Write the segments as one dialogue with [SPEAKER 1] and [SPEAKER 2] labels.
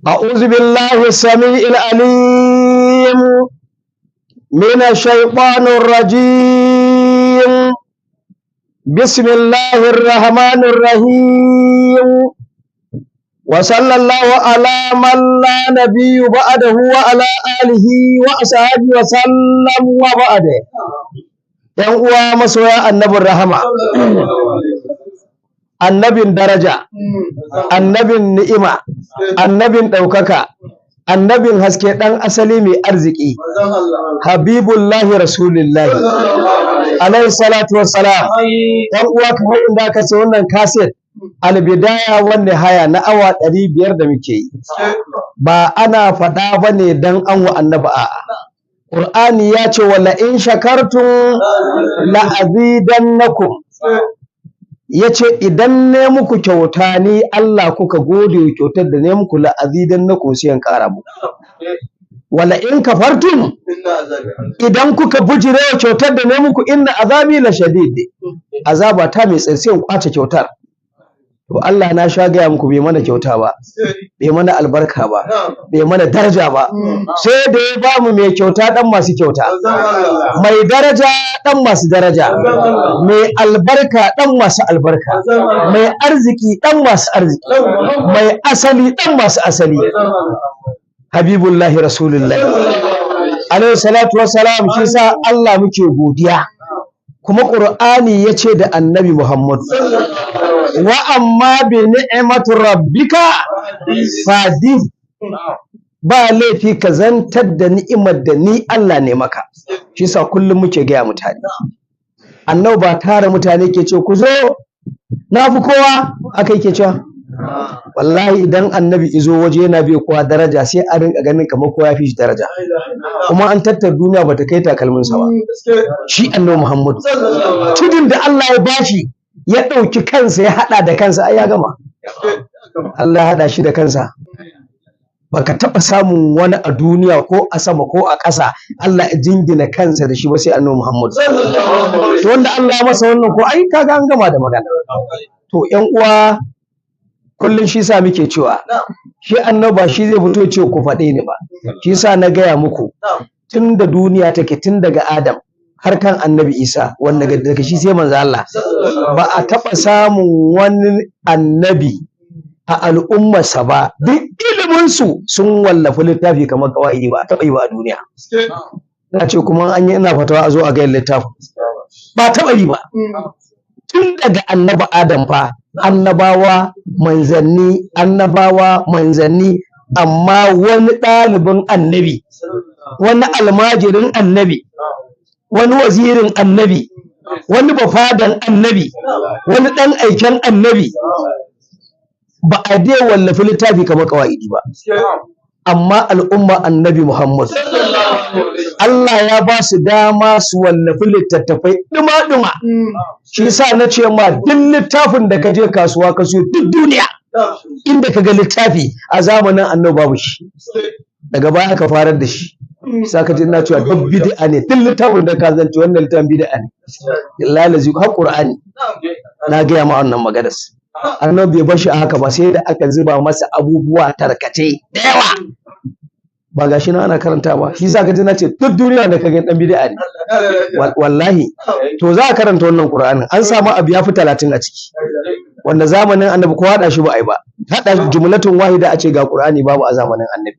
[SPEAKER 1] أعوذ بالله السميع العليم من الشيطان الرجيم. بسم الله الرحمن الرحيم. وصلى الله على من لا نبي بعده وعلى آله وأصحابه وسلم وبعد. ‘Yan uwa masoya annabin rahama, annabin daraja, annabin ni'ima, annabin ɗaukaka, annabin haske, ɗan asali mai arziki, habibullahi rasulillahi alaihi salatu wassalam. ‘Yan uwa, kamar inda aka ce wannan kaset albidaya wanda haya na awa 500 da muke yi, ba ana faɗa ba ne don an wa annabi, a'a. Qur'ani ya ce wala in shakartum la azidannakum, yace idan ne muku kyauta ni Allah kuka gode wa kyautar da ne muku la azidannakum sai an ƙara muku. Wala in kafartum, idan kuka bujire wa kyautar da ne muku inna azabi la shadid, azaba ta mai tsarsi in kwace kyautar. To Allah na sha gaya muku bai mana kyauta ba, bai mana albarka ba, bai mana daraja ba, sai da ya ba mu mai kyauta dan masu kyauta, mai daraja dan masu daraja, mai albarka dan masu albarka, mai arziki dan masu arziki, mai asali dan masu asali. Habibullahi rasulullahi alaihi salatu wassalam. Shi sa Allah muke godiya, kuma Qur'ani yace da annabi Muhammad, wa amma bi ni'mati rabbika fadih, ba laifi ka zantar da ni'imar da ni Allah ne maka. Shi sa kullum muke gaya mutane, annabi ba tare mutane ke ce ku zo na fi kowa aka yake cewa. Wallahi idan annabi izo waje yana bai kowa daraja sai a rinka ganin kamar kowa ya fi shi daraja, kuma an tattar duniya bata kai takalminsa ba. Shi annabi Muhammad tudun da Allah ya bashi ya ɗauki kansa ya haɗa da kansa, ai ya gama. Allah ya haɗa shi da kansa. Baka taɓa samun wani a duniya ko a sama ko a ƙasa Allah ya jingina kansa da shi ba sai annabi Muhammad. To wanda Allah ya masa wannan ko ai kaga an gama da magana. To ƴan uwa, kullum shi sa muke cewa shi annabi ba shi zai fito ya ce ku faɗe ni ba. Shi sa na gaya muku tun da duniya take, tun daga Adam har kan annabi Isa, wanda daga shi sai manzo Allah, ba a taɓa samun wani annabi a al'ummarsa ba duk iliminsu sun wallafa littafi kamar Qawaidi, ba a taɓa yi ba a duniya. Na ce kuma an yi ina fatawa a zo a ga littafin, ba a taɓa yi ba. Tun daga annabi Adam fa, annabawa manzanni, amma wani ɗalibin annabi, wani almajirin annabi, wani wazirin annabi, wani bafadan annabi, wani ɗan aiken annabi, ba a dai wallafi littafi kamar Qawaidi ba. Amma al'umma annabi Muhammad Allah ya ba su dama su wallafi littattafai ɗuma-ɗuma. Shi sa na ce ma duk littafin da ka je kasuwa ka siyo duk duniya, inda ka ga littafi a zamanin annabi babu shi, daga baya ka farar da shi. Saka ji ina cewa duk bid'a ne, duk littafin da ka zance wannan littafin bid'a ne. Lalazi har Qur'ani na gaya ma wannan maganas. Annabi bai bar shi a haka ba, sai da aka zuba masa abubuwa tarkace da yawa, ba gashi na ana karanta ba. Shi sa ka ji na ce duk duniya da ka ga dan bid'a ne wallahi. To za a karanta wannan Qur'anin, an samu abu ya fi 30 a ciki, wanda zamanin annabi ko hada shi ba ai ba. Hada jumlatun wahida a ce ga Qur'ani babu a zamanin annabi.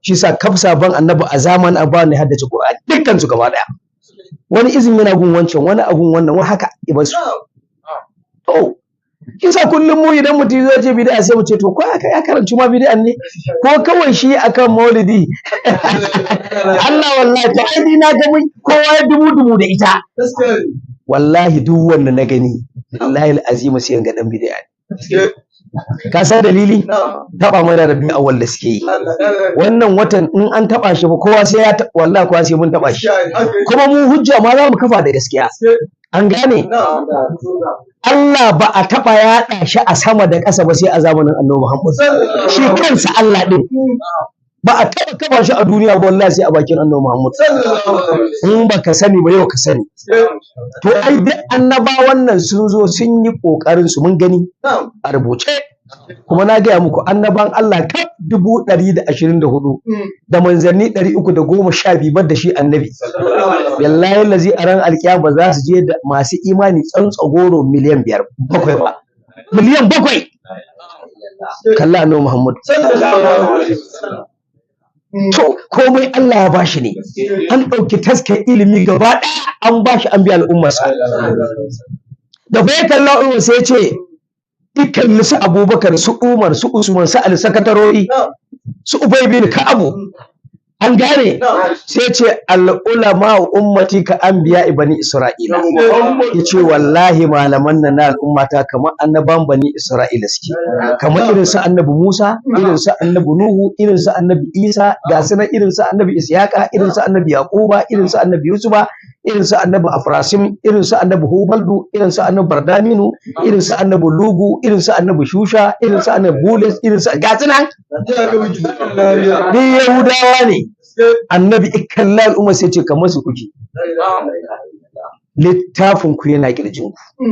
[SPEAKER 1] Shi sa kafsa ban annabi a zamanin abba ne haddace Qur'ani dukkan su gaba daya. Wani izin yana gun wancan, wani agun wannan, wani haka ibasu. To kisa kullum mu idan mutum zai ce bid'a sai mu ce to ko aka ya karanci ma bid'an ne ko kawai shi akan maulidi. Allah wallahi to ai ni na ga mun kowa ya dubu da ita. Wallahi duk wanda na gani wallahi alazim sai ga dan bid'a ne. Ka san dalili? Taba mana rabbi awwal da suke yi wannan watan, in an taba shi ba kowa sai ya wallahi kowa sai mun taba shi, kuma mu hujja ma za mu kafa da gaskiya. An gane? Allah ba a taɓa yaɗa shi a sama da ƙasa ba sai a zamanin annabi Muhammad. Shi kansa Allah ɗin ba a taɓa kafa shi a duniya ba wallahi sai a bakin annabi Muhammad. In ba ka sani ba yau ka sani. To ai duk annabawan nan sun zo sun yi ƙoƙarin su, mun gani a rubuce kuma na gaya muku annaban Allah kaf 124 da manzanni 312 bar da shi annabi wallahi lazi a ran alkiyama za su je da masu imani tsantsagoro miliyan 5 bakwai ba miliyan 7 kalla annabi Muhammad to komai Allah ya bashi ne an ɗauki taskar ilimi gaba ɗaya an bashi an bi al'ummarsa da bai kalla umar sai ya ce dukkan su Abubakar su Umar su Usman su Ali sakatarori su Ubay bin Ka'abu an gane sai ce al'ulama ummati ka anbiya bani Isra'ila yace wallahi malaman nan na al'ummata kamar annaban bani Isra'ila suke kamar irin su annabi Musa irin su annabi Nuhu irin su annabi Isa ga sunan irin su annabi Ishaqa irin su annabi Yaquba irin su annabi Yusufa irin su annabi Afrasim irin su annabi Hubaldu irin su annabi Bardaminu irin su annabi Lugu irin su annabi Shusha irin su annabi Bulis irin su ga sunan ni Yahudawa ne annabi ikalla al'umma sai ce kamar su kuke littafin ku yana kirjin ku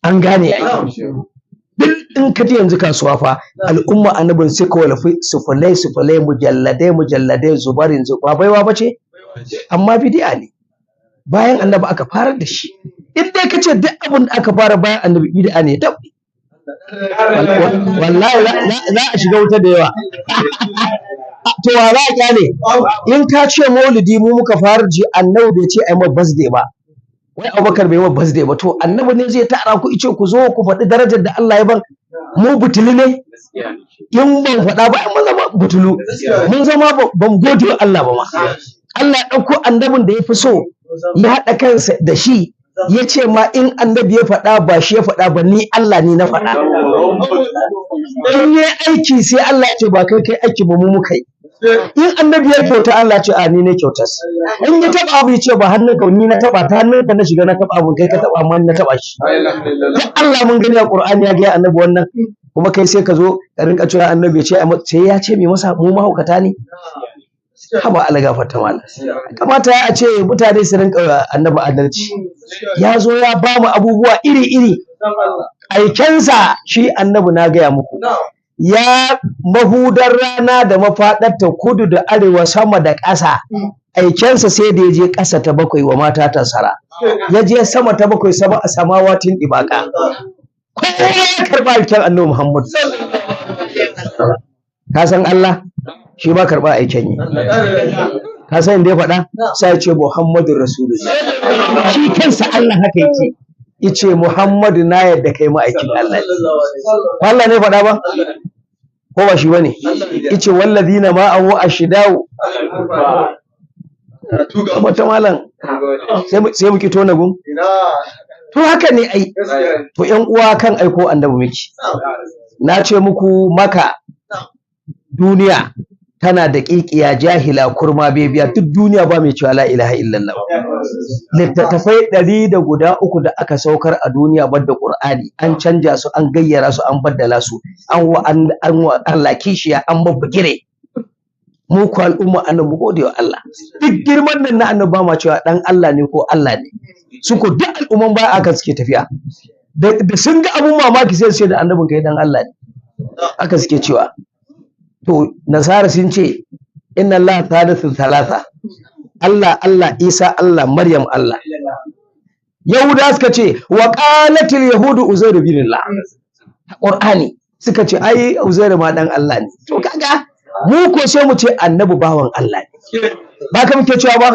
[SPEAKER 1] an gane ai duk in ka ji yanzu kasuwa fa al'umma annabin sai ka walafi sufulai mujalladai zubarin zuba baiwa bace amma bid'a ne bayan annabi aka fara da shi in dai ka ce duk abin da aka fara bayan annabi bid'a ne tab wallahi za a shiga wuta da yawa to wa za a kyale in ka ce maulidi mu muka fara ji annabi bai ce ai mai birthday ba wai Abubakar bai mai birthday ba to annabi ne zai tara ku ice ku zo ku faɗi darajar da Allah ya ban mu butulu ne in ban faɗa ba mun zama butulu mun zama ban gode wa Allah ba ma Allah ya ɗauko annabin da ya fi so ya haɗa kansa da shi ya ce ma in annabi ya faɗa ba shi ya faɗa ba ni Allah ne na faɗa in yi aiki sai Allah ya ce ba kai aiki ba mu muka yi in annabi ya kyauta Allah ya ce a ni ne kyautas in ya taɓa abu ya ce ba hannun ka ni na taɓa ta hannun ka na shiga na taɓa abun kai ka taɓa amma na taɓa shi duk Allah mun gani a Qur'ani ya ga annabi wannan kuma kai sai ka zo ka rinka cewa annabi ya ce sai ya ce me masa mu mahaukata ne haba Allah gafarta mala kamata ya ce mutane su rinka annabi adalci ya zo ya ba mu abubuwa iri-iri aikensa shi annabi na gaya muku ya mahudar rana da mafaɗarta kudu da arewa sama da ƙasa aikensa sai da ya je ƙasa ta 7 wa mata ta sara ya je sama ta 7 sama a samawatin ibaka kowa ya karɓa aiken annabi Muhammad ka san Allah shi ba karɓa aiken yi ka san inda ya faɗa sai ce Muhammadu Rasulullah shi kansa Allah haka yake yace Muhammadu na yadda kai ma'aikin Allah Allah ne faɗa ba ko ba shi bane yace wallazina ma'ahu ashidau kuma ta malam sai muke tona gun to haka ne ai to ƴan uwa kan aiko annabi miki na ce muku maka duniya tana da ƙiƙiya jahila kurma bebiya duk duniya ba mai cewa la ilaha illallah littattafai 103 da aka saukar a duniya badda Qur'ani an canja su an gayyara su an baddala su an wa Allah kishiya an babbugire mu ku al'umma annabi gode wa Allah duk girman nan na annabi ba ma cewa dan Allah ne ko Allah ne su ko duk al'umman ba aka suke tafiya da sun ga abun mamaki sai su ce da annabin kai dan Allah ne aka suke cewa to nasara sun ce inna Allah thalithu thalatha Allah Isa Allah Maryam Allah Yahuda suka ce wa qalatil yahudu Uzair bin Allah Qur'ani suka ce ai Uzair ma dan Allah ne to kaga mu ko sai mu ce annabi bawan Allah ne ba ka muke cewa ba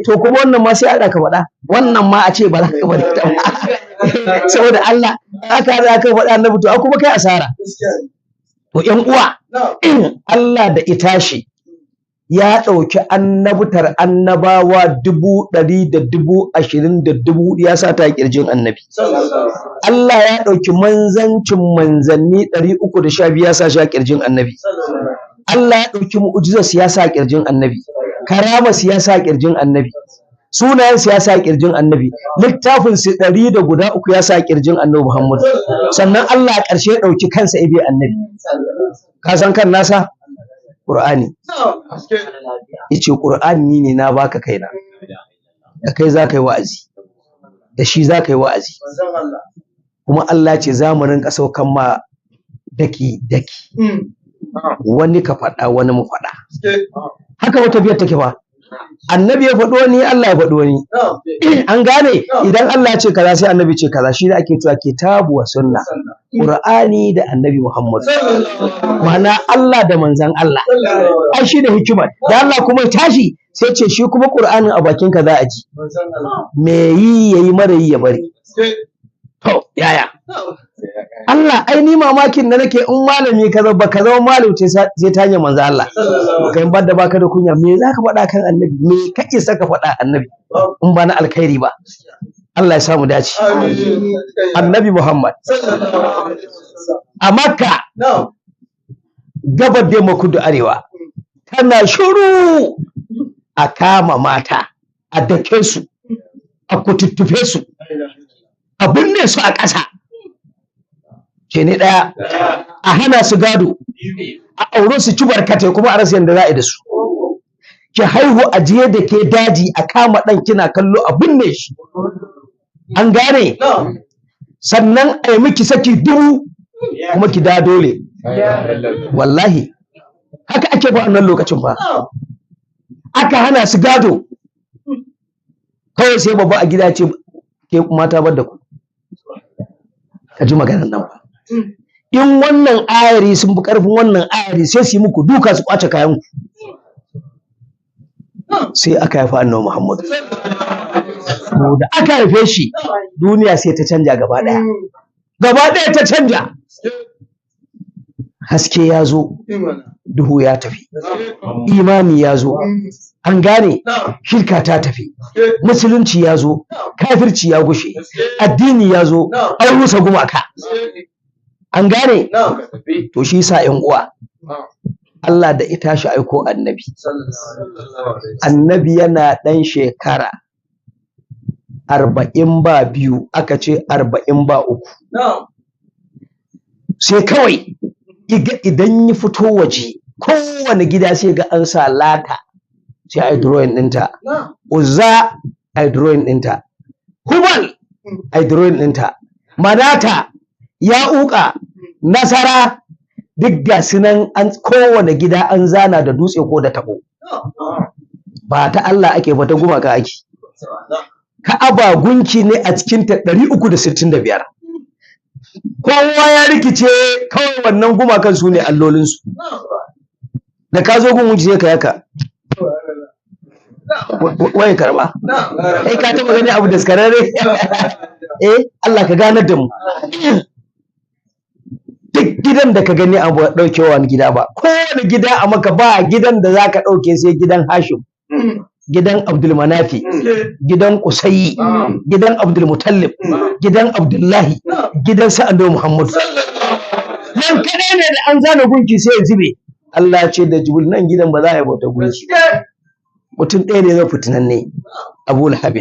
[SPEAKER 1] to kuma wannan ma sai a ka faɗa wannan ma a ce ba za ka faɗa ta saboda Allah aka za ka faɗa annabi to kuma kai asara to ƴan uwa Allah da itashi ya ɗauki annabtar annabawa 100 da 20 da 1000 ya sa ta kirjin annabi Allah ya ɗauki manzancin manzanni 312 ya sa shi a kirjin annabi Allah ya ɗauki mu'jizar siyasa a kirjin annabi karama siyasa a kirjin annabi sunayen siyasa a kirjin annabi littafin su 100 da guda 3 ya sa a kirjin annabi Muhammad sannan Allah a ƙarshe ya ɗauki kansa ibe annabi ka san kan nasa Qur'ani yace Qur'ani ne na baka kaina da kai za ka yi wa'azi da shi za ka yi wa'azi kuma Allah ce za mu rinka saukan ma daki wani ka faɗa wani mu faɗa haka wata biyar take ba annabi ya faɗo wani Allah ya faɗo wani an gane idan Allah ya ce kaza sai annabi ce kaza shi da ake cewa kitabu wa sunna Qur'ani da annabi Muhammad ma'ana Allah da manzan Allah ai shi da hikima da Allah kuma tashi sai ce shi kuma Qur'anin a bakin ka za a ji me yi yayi mara yi ya bari to yaya Allah ai ni mamakin da nake in malami kaza ba ka zama malami ce sai ta hanyar manzo Allah kai ba da baka da kunya me zaka faɗa kan annabi me kake saka faɗa annabi in ba na alkhairi ba Allah ya samu dace annabi Muhammad a Makka gabar da kudu arewa tana shuru a kama mata a dake su a kututtufe su a binne su a ƙasa ke ne ɗaya a hana su gado a aure su ci barkatai kuma a rasa yadda za a yi da su ki haihu a jiye da ke daji a kama ɗan kina kallo a binne shi an gane sannan a yi miki saki dubu kuma ki da dole wallahi haka ake ba wannan lokacin ba aka hana su gado kawai sai babba a gida ce ke mata bar da ku ka ji maganar nan ba in wannan ayari sun fi karfin wannan ayari sai su yi muku duka su kwace kayan ku sai aka haifa annabi Muhammad da aka haife shi duniya sai ta canja gaba ɗaya ta canja haske ya zo duhu ya tafi imani ya zo an gane shirka ta tafi musulunci ya zo kafirci ya gushe addini ya zo an rusa gumaka an gane to shi sa ƴan uwa Allah da ita shi aiko annabi yana ɗan shekara 42 aka ce 43 sai kawai idan ya fito waje kowane gida sai ga an sa lata sai a yi drawing ɗinta uzza a yi drawing ɗinta hubal a yi drawing ɗinta manata ya'uka nasara duk ga sunan an kowane gida an zana da dutse ko da tabo ba ta Allah ake ba ta gumaka ake Ka'aba gunki ne a cikin ta 365 kowa ya rikice kawai wannan gumakan su ne allolinsu da ka zo gungunci sai ka yaka waye karba ka taba gani abu daskararre Allah ka ganar da mu duk gidan da ka gani abu daukewa wani gida ba kowane gida a maka ba gidan da zaka dauke sai gidan Hashim gidan Abdul Manafi gidan Qusayyi gidan Abdul Mutallib gidan Abdullahi gidan Sa'adu Muhammad nan kadai ne da an zana gunki sai ya zube Allah ce da Jibril nan gidan ba za a yi bauta gunki mutum ɗaya ne zai fitinan ne Abu Lahab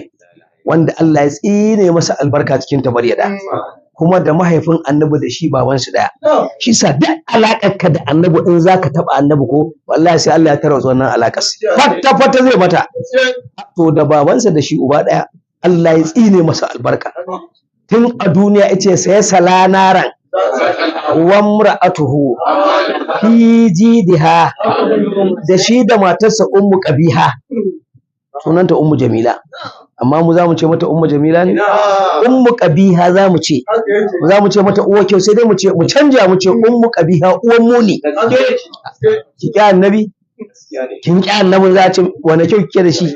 [SPEAKER 1] wanda Allah ya tsine masa albarka cikin tabaryada kuma da mahaifin annabi da shi babansu daya shi sa duk alakar ka da annabi in zaka taba annabi ko wallahi sai Allah ya tarwatsa wannan alakar fata zai mata to da babansa da shi uba daya Allah ya tsine masa albarka tun a duniya yace sai salanaran wa mra'atuhu fi jidiha da shi da matarsa ummu qabiha sunanta ummu jamila amma mu za mu ce mata ummu jamila ne ummu qabiha za mu ce mata uwa kyau sai dai mu canja mu ce ummu qabiha uwan muni ki ki annabi kin ki annabi za a ce wani kyau kike da shi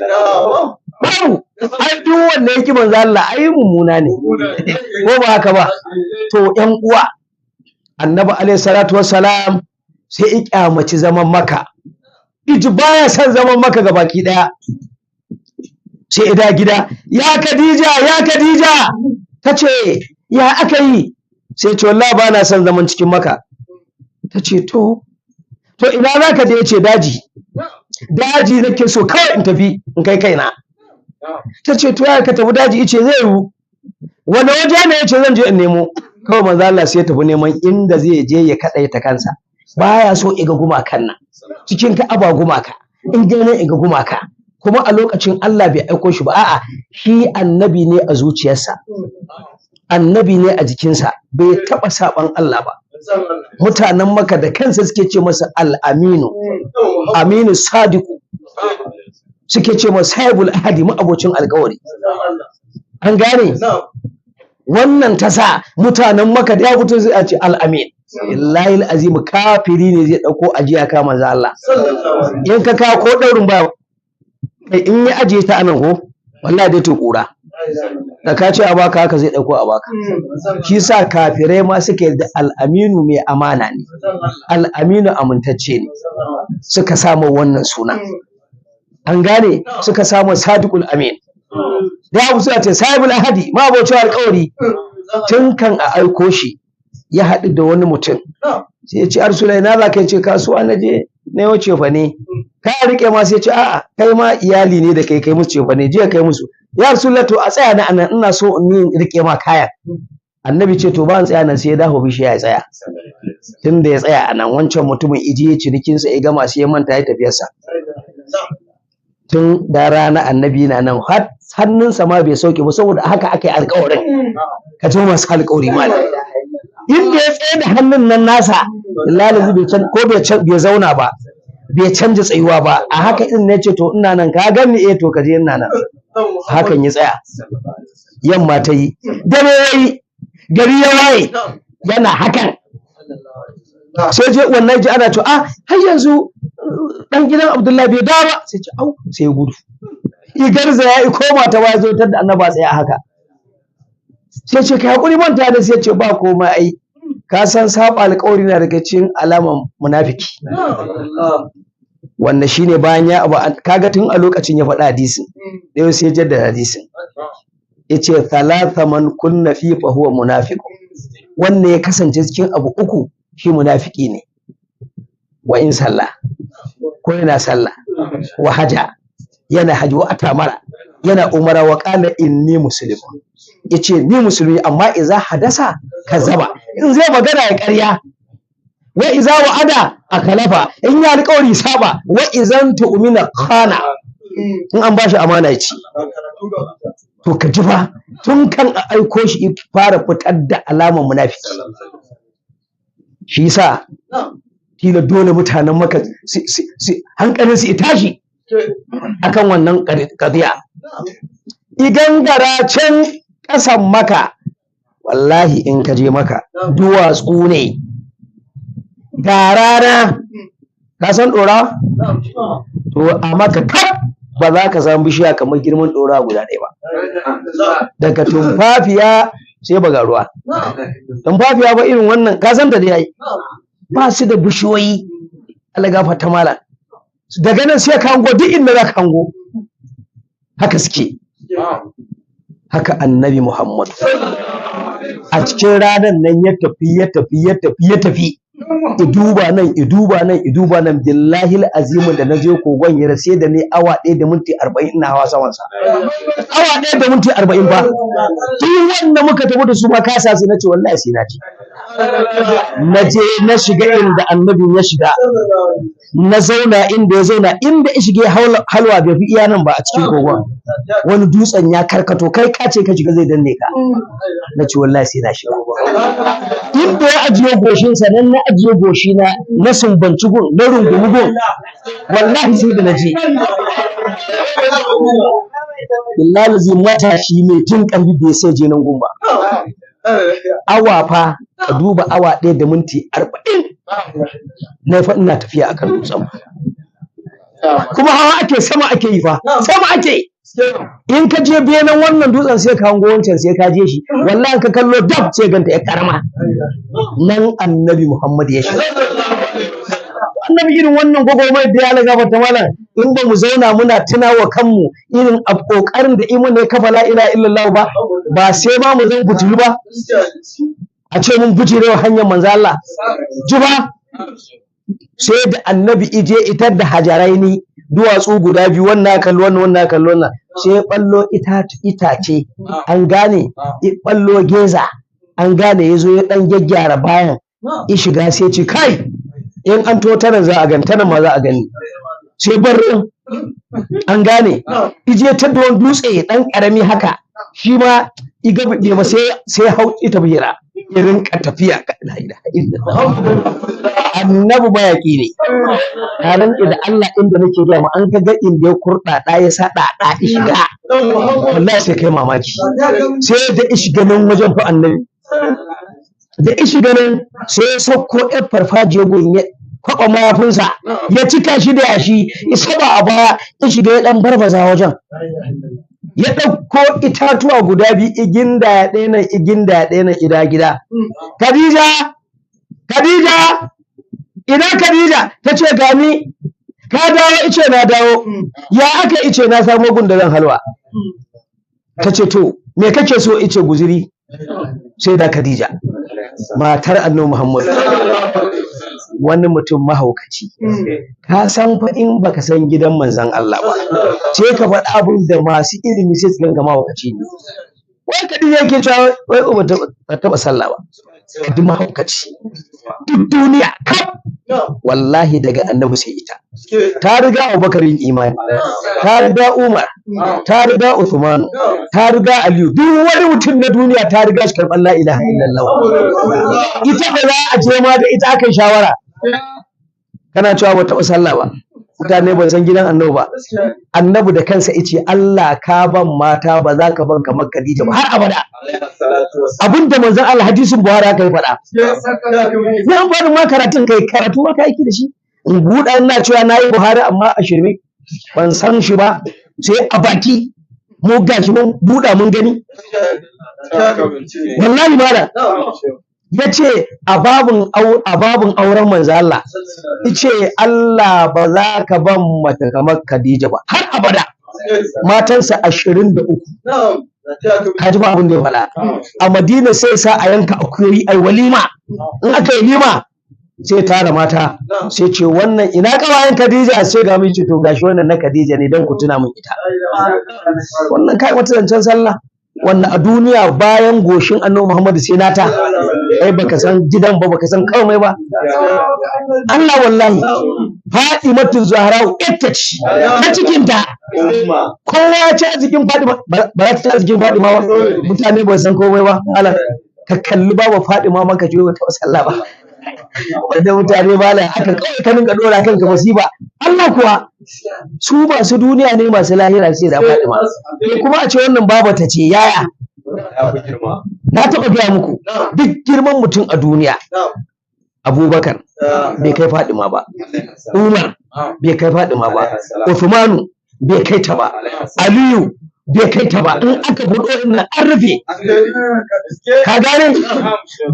[SPEAKER 1] babu ai duk wanda yake manzo Allah ai mummuna ne ko ba haka ba to ƴan uwa annabi alaihi salatu wassalam sai ya kyamaci zaman maka iji baya son zaman maka gabaki daya sai ida gida ya Khadija tace ya aka yi sai ce wallahi ba na son zaman cikin maka tace to ina zaka je yace daji nake so kawai in tafi in kai kaina tace to ya ka tafi daji yace zai yi wani waje ne yace zan je in nemo kawai manzo Allah sai ya tafi neman inda zai je ya kadaita kansa baya so iga gumakan nan cikin Ka'aba gumaka in je ne iga gumaka kuma a lokacin Allah bai aiko shi ba a'a shi annabi ne a zuciyarsa annabi ne a jikinsa bai taba saban Allah ba mutanen Makka da kansa suke ce masa al-aminu, aminu sadiku, suke ce masa sahibul ahadi, ma'abocin alƙawari. An gane wannan ta sa mutanen Makka da ya fito sai a ce al-amin. Billahi azim kafiri ne zai dauko ajiya ka manzo Allah, in ka ka ko daurin ba kai in ya ajiye ta anan ko wallahi dai to kura da ka ce a baka haka zai dauko a baka. Shi sa kafirai ma suke da al-aminu, mai amana ne, al-aminu amintacce ne, suka samu wannan suna. An gane, suka samu sadiqul amin. Da abu suna ce sahibul ahadi, ma abocin alƙawari. Tun kan a aiko shi ya haɗu da wani mutum sai ya ce arsulai na za ka ce kasuwa na je na yau cefa ne, ka riƙe ma sai ce a'a kai ma iyali ne da kai musu cefa ne, je kai musu. Ya arsulai to a tsaya na anan, ina so in riƙe ma kayan. Annabi ce to ba in tsaya nan, sai ya dafa bishiya ya tsaya. Tun da ya tsaya a nan, wancan mutumin ije cinikinsa ya gama sai ya manta ya tafiyarsa. Tun da rana annabi na nan hannunsa ma bai sauke ba, saboda haka aka yi alƙawarin. Ka ce masu alƙawari malam, inda ya tsaye da hannun nan nasa lalazi bai zauna ba, bai canja tsayuwa ba, a haka in na ce to ina nan ka gani, to ka je ina nan. Hakan ya tsaya. Yamma ta yi, dare yayi, gari ya waye, yana hakan sai je wannan ji ana to har yanzu dan gidan Abdullahi bai dawo ba, sai ce au, sai gudu igarza ya koma ta waye zo tar da annaba tsaya haka. Sai ce kai hakuri manta da, sai ce ba komai, ai ka san saba alƙawari na daga cikin alaman munafiki. Wanda shine bayan ya abu, kaga tun a lokacin ya faɗa hadisin, dai sai jaddada hadisin, yace thalatha man kunna fi fa huwa munafiq. Wannan ya kasance cikin abu uku shi munafiki ne. Wa in sallah, ko yana sallah, wa haja, yana haji, wa atamara, yana umara, wa qala inni muslim, yace ni musulmi, amma idza hadasa kazaba, in zai magana ya ƙarya. Wa idza wa'ada akalafa, in ya alƙawari saba. Wa idzan tu'mina khana, in an bashi amana ya ci. To ka ji fa, tun kan a aiko shi fara fitar da alamar munafiki. Shi yasa kila dole mutanen Makka hankalin su tashi akan wannan qadiya. Idan gara can ƙasan Makka, wallahi in ka je Makka duwatsu ne, ga rana, ka san ɗora? To a Makka kaf ba za ka samu bishiya kamar girman ɗora guda ɗaya ba, daga tumfafiya sai bagaruwa. Tumfafiya ba irin wannan, ka san ta da yayi, ba su da bishiyoyi, Allah gafarta malam. Daga nan sai ka hango duk inda za ka hango, haka suke. Haka annabi Muhammad a cikin ranar nan ya tafi, iduba nan, billahi azimin da na je kogon ya sai da ne awa 1 da minti 40 ina hawa samansa. Awa 1 da minti 40 ba. Tun wanda muka tafi da su ma kasa su, na ce wallahi sai na ci. Na je na shiga inda annabin ya shiga, na zauna inda ya zauna, inda ya shige halwa bai fi iya nan ba a cikin kogon. Wani dutsen ya karkato, kai ka ce ka shiga zai danne ka. Na ce wallahi sai na shiga. Inda ya ajiye goshinsa nan na ajiye goshina, na sumbanci gun, na rungumi gun, wallahi sai da na je. Billahi zai matashi mai tun ƙarfi bai sai je nan gun ba. Awa fa, ka duba awa 1 da minti 40 na fa ina tafiya akan dutsen. Kuma hawa ake, sama ake yi fa, sama ake. In ka je benin wannan dutsen sai ka hango wancan, sai ka je shi, wallahi ka kallo dab sai ganta ya karama. Nan annabi Muhammad ya shiga. Annabi irin wannan gwagwarmayar da ya laga fata malam, in ba mu zauna muna tunawa kanmu irin kokarin da imu ne kafa la ilaha illallah ba sai ma mu zan butulu ba, a ce mun bujire wa hanyar manzo Allah. Ji ba, sai da annabi ije itar da hajaraini, duwatsu guda biyu, wannan kallo wannan kallo wannan, sai ballo itace, an gane, ballo geza, an gane, yazo ya dan gyaggyara bayan, ya shiga sai ce kai, in an to tana za a gani, tana ma za a gani. Sai barin, an gane, ije ta da wani dutse dan karami haka, shi ma iga bai ba, sai hau ita bihira. irin ka tafiya ka la ilaha illallah annabi mayaki ne taron da Allah inda nake ga mu an kaga inda ya kurda da ya sa da shiga wallahi sai kai mamaki sai da shiga nan wajen fa annabi da shiga nan sai ya sauko ɗan farfajiya gun ya kwaba mayafinsa ya cika shi da yashi ya saba a baya ya shiga ya dan barbaza wajen ya ɗauko itatuwa guda biyu iginda ɗaya nan iginda ɗaya nan gida Khadija ina Khadija ta ce gani ka dawo ice na dawo ya aka ice na samo gun da zan halwa ta ce to me kake so ice guziri sai da Khadija matar annabi Muhammad wani mutum mahaukaci ka san fa in baka san gidan manzon Allah ba sai ka faɗa abin da masu ilimi sai su ganka mahaukaci ne wai Khadija yake cewa wai ba ta taɓa sallah ba kadi mahaukaci duk duniya kaf wallahi daga annabi sai ita ta riga Abubakar yin imani ta riga Umar ta riga Uthman ta riga Aliyu duk wani mutum na duniya ta riga shi karɓar la ilaha illallah ita ba za a je ma da ita akan shawara kana cewa ba taɓa sallah ba mutane ban san gidan annabi ba annabi da kansa yace Allah ka ban mata ba za ka ban kamar Khadija ba har abada abinda manzon Allah hadisin Buhari aka yi faɗa ne an bani ma karatun kai karatu ma kai da shi in buɗa ina cewa nayi Buhari amma a shirme ban san shi ba sai a baki mu gashi mun buɗa mun gani wallahi mala ya ce a babin auren manzo Allah ce Allah ba za ka ban mata kamar Khadija ba har abada matansa 23 ka ji ba abin da ya faɗa a Madina sai sa a yanka akuyoyi ai walima in aka yi lima sai tara mata sai ce wannan ina kawayen Khadija sai ga mun ce to gashi wannan na Khadija ne dan ku tuna mun ita wannan kai wata zancen sallah wannan a duniya bayan goshin annabi Muhammad sai nata ai baka san gidan ba baka san komai ba Allah wallahi Fatimatu Zahra ita ce ta cikin ta kowa ya ci a cikin Fatima ba za ta ci a cikin Fatima ba mutane ba san komai ba Allah ka kalli baba Fatima maka ce ta sallah ba wanda mutane ba la aka kawai ka ninka dora kanka masifa Allah kuwa su masu duniya ne masu lahira sai da Fatima kuma a ce wannan baba ta ce yaya na taɓa gaya muku duk girman mutum a duniya Abubakar bai kai Fatima ba Umar bai kai Fatima ba Uthmanu bai kai ta ba Aliyu bai kai ta ba in aka buɗo ina an rufe ka gane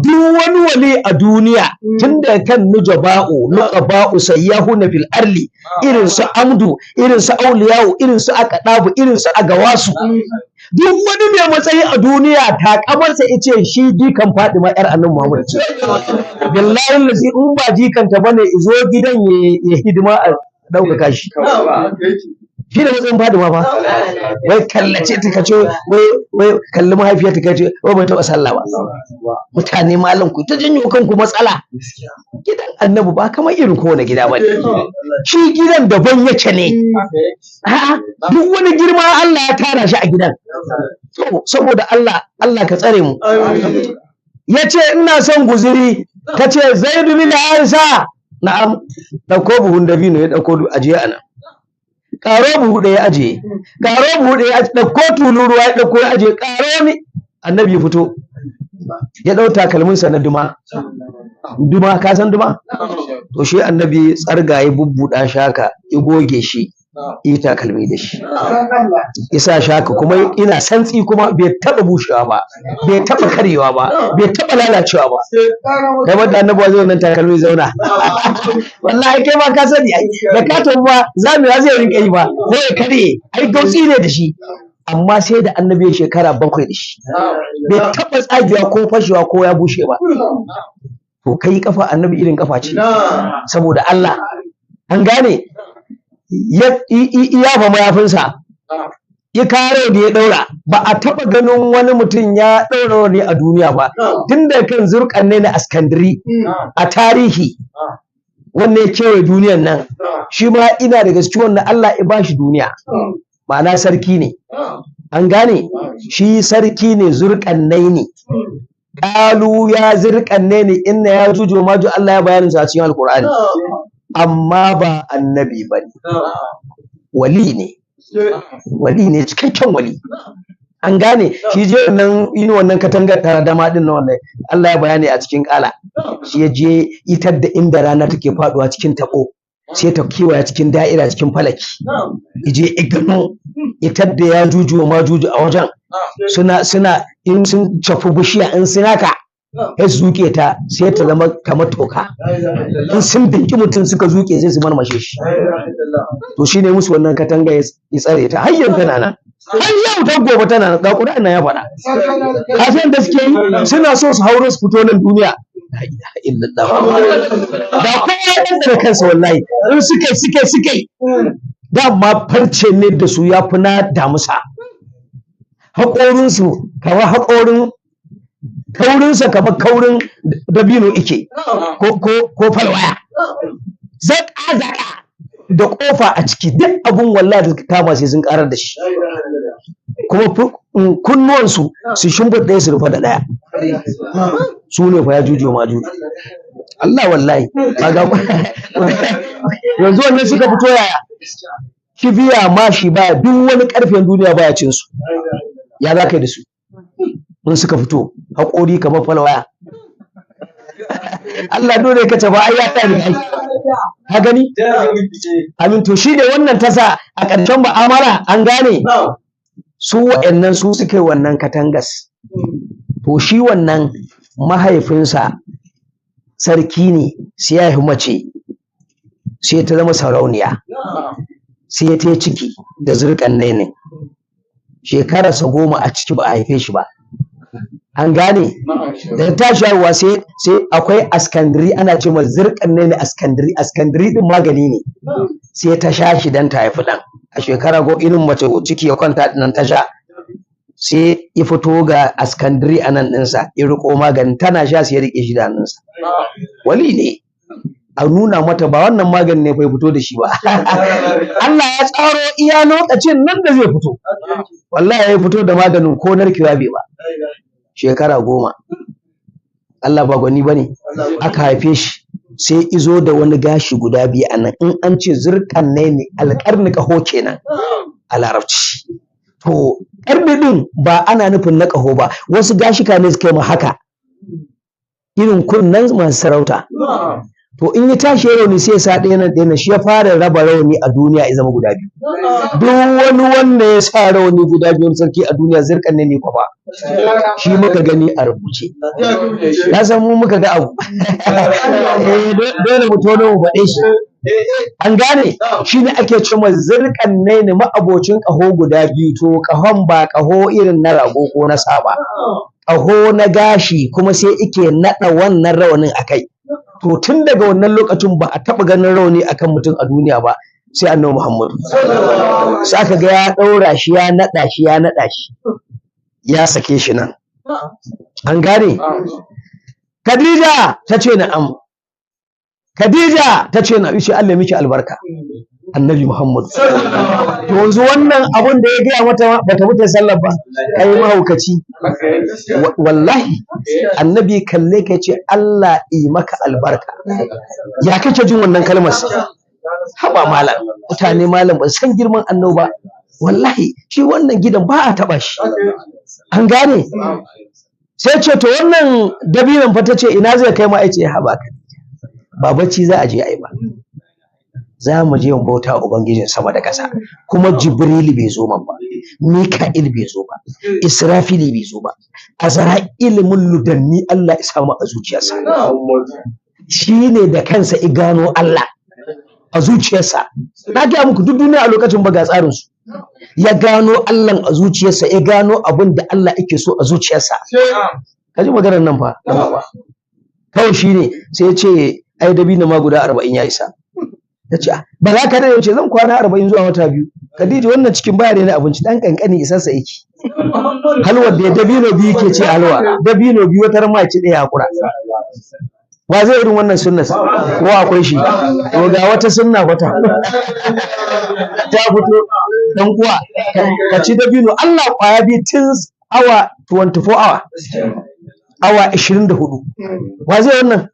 [SPEAKER 1] duk wani wali a duniya tun da kan nujaba'u nuqaba'u sayyahuna fil arli irin su amdu irin su auliyahu irin su aqdabu irin su agawasu duk wani mai matsayi a duniya takamarsa yace shi jikan Fatima yar annabi Muhammad ce billahi lazi in ba jikanta bane izo gidan ya hidima a ɗaukaka shi shi ne matsayin Fatima ba wai kallace ta kace wai kalli mahaifiyarta kace wai bai taɓa sallah ba mutane malam ku ta janyo kanku matsala gidan annabi ba kamar irin kowane gida bane shi gidan daban yake ne a'a duk wani girma Allah ya tara shi a gidan saboda Allah ka tsare mu yace ina son guziri tace Zaid bin Harisa na'am dauko buhun dabino ya dauko ajiye ana ƙaro buhu ɗaya ajiye ƙaro buhu ɗaya ɗauko tulun ruwa ya ɗauko ya ajiye ƙaro ne annabi ya fito ya ɗau takalminsa na duma ka san duma to shi annabi tsarga ya bubbuɗa shaka ya goge shi yi takalmi da shi isa shaka kuma ina santsi kuma bai taɓa bushewa ba bai taɓa karyewa ba bai taɓa lalacewa ba kai wanda annabi zai wannan takalmi zauna wallahi kai ma ka sani ai da ka tafi ba zamewa zai rinka yi ba ko ya karye ai gautsi ne da shi amma sai da annabi ya shekara 7 da shi bai taɓa tsagewa ko fashewa ko ya bushe ba to kai kafa annabi irin kafa ce saboda Allah an gane ya fa mayafinsa ya kare da ya daura ba a taba ganin wani mutum ya daura ne a duniya ba tun da kan zurkanne na Askandari a tarihi wanne ya kewaye duniyan nan shi ma ina da gaske wanda Allah ya bashi duniya ma'ana sarki ne an gane shi sarki ne zurkannai ne qalu ya zirqanne ne inna ya juju maju Allah ya bayanin su a cikin alqur'ani amma ba annabi bane wali ne cikakken wali an gane shi je wannan katangar ta dama din na wannan Allah ya bayani a cikin kala shi ya je itar da inda rana take faduwa cikin tabo sai ta kiwaya cikin da'ira cikin falaki ije igano itar da ya juju ma juju a wajen suna in sun cafi bishiya in sun haka sai su zuke ta sai ta zama kamar toka in sun dinki mutum suka zuke sai su marmashe shi to shine musu wannan katanga ya tsare ta har yanzu tana nan har yau ta gobe tana nan ga Qur'ani ya faɗa kafin da suke yi suna so su hauro su fito nan duniya la ilaha illallah da kowa da kansa wallahi in suke dama farce ne da su ya fi na damusa haƙorinsu kamar haƙorin kaurinsa kamar kaurin dabino ike ko falwaya zaka da ƙofa a ciki duk abun wallahi da kama sai sun karar da shi kuma kunnuwansu su shimfiɗa ɗaya su rufe da ɗaya su ne fa ya jujo ma jujo Allah wallahi yanzu wannan suka fito yaya kibiya mashi baya duk wani ƙarfen duniya baya cin su ya za ka yi da su in suka fito haƙori kamar falwaya Allah dole ka ba ai ya tare ai ka gani amin to shi ne wannan tasa a ƙarshen mu'amala an gane su wa'annan su suke wannan katangas to shi wannan mahaifinsa sarki ne sai ya haifi mace sai ta zama sarauniya sai ta yi ciki da zurƙan ne shekararsa 10 a ciki ba a haife shi ba an gane da ta tashi haihuwa sai akwai askandiri ana ce ma zirkan ne askandiri din magani ne sai ta sha shi dan ta haifi dan a shekara irin mace ciki ya kwanta nan ta sha sai ya fito ga askandiri a nan ɗinsa ya riko maganin tana sha sai ya rike shi da hannunsa wali ne a nuna mata ba wannan maganin ne bai fito da shi ba Allah ya tsaro iya lokacin nan da zai fito wallahi ya fito da maganin ko narkewa bai ba shekara 10 Allah ba gwani bane aka haife shi sai izo da wani gashi guda biyu a nan in an ce zurkan ne alƙarni ƙaho kenan a larabci to ƙarni din ba ana nufin na ƙaho ba wasu gashika ne suka yi ma haka irin kunnen masu sarauta to in ya tashi rauni sai sa ɗaya nan ɗaya shi ya fara raba rauni a duniya ya zama guda biyu duk wani wanda ya sa rauni guda biyu sarki a duniya zirkan ne kwafa shi muka gani a rubuce na san mu muka ga abu dole mu tono mu faɗe shi an gane shi ne ake cewa zirkan ne ma'abocin ƙaho guda biyu to ƙahon ba ƙaho irin na rago ko na saba ƙaho na gashi kuma sai ike naɗa wannan rawanin a kai to tun daga wannan lokacin ba a taɓa ganin rauni akan mutum a duniya ba sai annabi Muhammadu sai aka ga ya ɗaura shi ya naɗa shi ya sake shi nan an gane Khadija ta ce na'am Khadija ta ce na shi Allah miki albarka annabi Muhammadu to yanzu wannan abun da ya gaya mata bata mutu sallar ba kai mahaukaci wallahi annabi kalle ka ce Allah yi maka albarka ya kake jin wannan kalmar haba malam mutane malam ba san girman annabi ba wallahi shi wannan gidan ba a taba shi an gane sai ce to wannan dabinan fa tace ina zai kai ma yace haba ka ba bacci za a je ai ba za mu je mu bauta ubangijin sama da ƙasa kuma jibril bai zo man ba mika'il bai zo ba israfili bai zo ba azra'il mulludanni Allah ya samu a zuciyarsa shi ne da kansa i gano Allah a zuciyarsa na ga muku duk duniya a lokacin ba ga tsarin su ya gano Allah a zuciyarsa ya gano abin da Allah yake so a zuciyarsa kaji maganar nan fa kawai shi ne sai ya ce ai dabino ma guda 40 ya isa ta ce ba za ka da yace zan kwana 40 zuwa wata 2 Khadija wannan cikin baya ne na abinci dan kankani isarsa yake halwar da dabino biyu ke ce halwa dabino biyu wata ma ci daya hakura wa zai irin wannan sunna ko akwai shi to ga wata sunna wata ta fito dan uwa ka ci dabino Allah kwaya bi tun awa 24 hour awa 24 ba zai wannan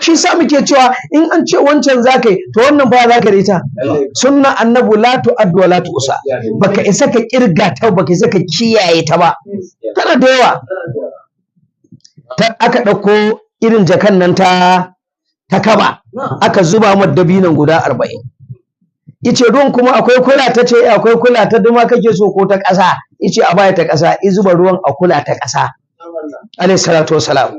[SPEAKER 1] shi sa muke cewa in an ce wancan zakai to wannan ba zaka da ita sunna annabu la tu'addu wa la tu'sa baka isa ka kirga ta baka isa ka kiyaye ta ba tana da yawa aka dauko irin jakan nan ta kaba aka zuba mata dabinan guda 40 yace ruwan kuma akwai kula ta ce akwai kula ta duma kake so ko ta ƙasa yace a baya ta ƙasa i zuba ruwan a kula ta ƙasa alayhi salatu wassalam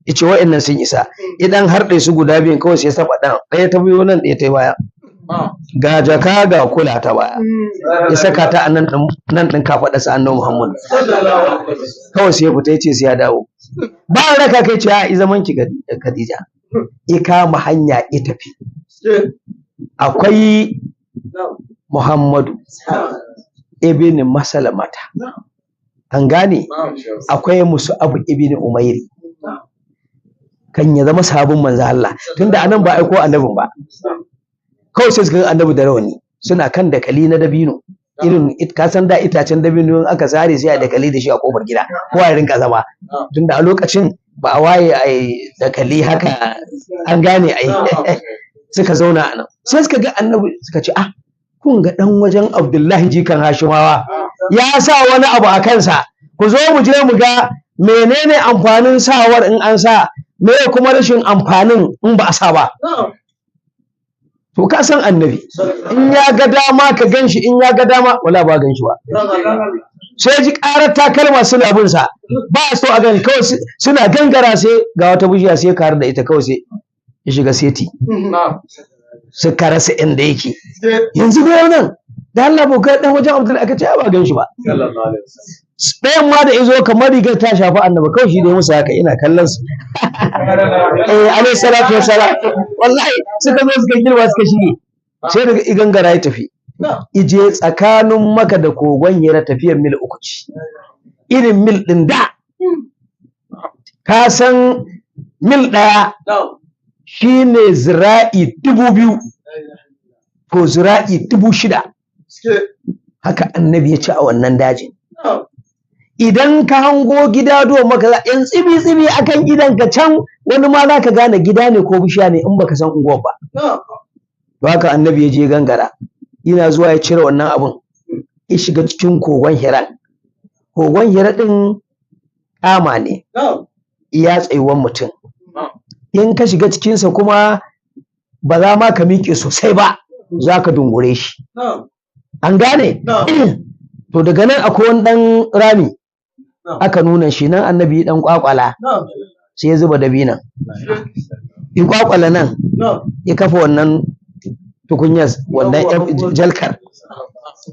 [SPEAKER 1] yace wa'annan sun isa idan harɗe su guda biyun kawai sai saba dan ɗaya ta biyo nan ɗaya ta baya ga jaka ga kula ta baya ya saka ta a nan ɗin kafaɗa sa annabi Muhammad kawai sai ya fita yace sai ya dawo ba raka kai ce a zaman ki Khadija ya kama hanya ya tafi akwai Muhammadu ibn Masalamata an gane akwai Mus'ab ibn Umairi kan ya zama sahabin manzo Allah tunda anan ba aiko annabin ba kawai sai suka ga annabi da rawani suna kan dakali na dabino irin ka san da itacen dabino in aka sare sai a dakali da shi a kofar gida ko a rinka zama tunda a lokacin ba a waye ai dakali haka an gane ai suka zauna a nan sai suka ga annabi suka ce ah kun ga dan wajen Abdullahi jikan Hashimawa ya sa wani abu a kansa ku zo mu je mu ga menene amfanin sawar in an sa me kuma rashin amfanin in ba a sa ba to ka san annabi in ya ga dama ka ganshi in ya ga dama wala ba ganshi ba sai ji karar takalma suna bin sa ba so a gani kawai suna gangara sai ga wata bishiya sai kare da ita kawai sai ya shiga seti suka rasa inda yake yanzu da nan da Allah ba kai dan wajen Abdul aka ce ba ganshi ba ɗayan ma da izo kamar rigar ta shafa annabi kawai shi da musu haka ina kallon su alayhi salatu wassalam wallahi suka zo suka girma suka shige sai daga igangara ya tafi ije tsakanin Maka da kogon Hira tafiyar mil 3 ce irin mil din da ka san mil ɗaya shine zira'i 2000 ko zira'i 6000 haka annabi ya ci a wannan dajin idan ka hango gida do maka yan tsibi tsibi akan idan ka can wani ma za ka gane gida ne ko bishiya ne in baka san unguwar ba to haka annabi ya je gangara ina zuwa ya cire wannan abun ya shiga cikin kogon Hira din kama ne iya tsayuwan mutum in ka shiga cikinsa kuma ba za ma ka miƙe sosai ba za ka dungure shi an gane to daga nan akwai wani ɗan rami aka nuna shi nan annabi ɗan kwakwala sai ya zuba dabinan in kwakwala nan ya kafa wannan tukunyar wannan jalkar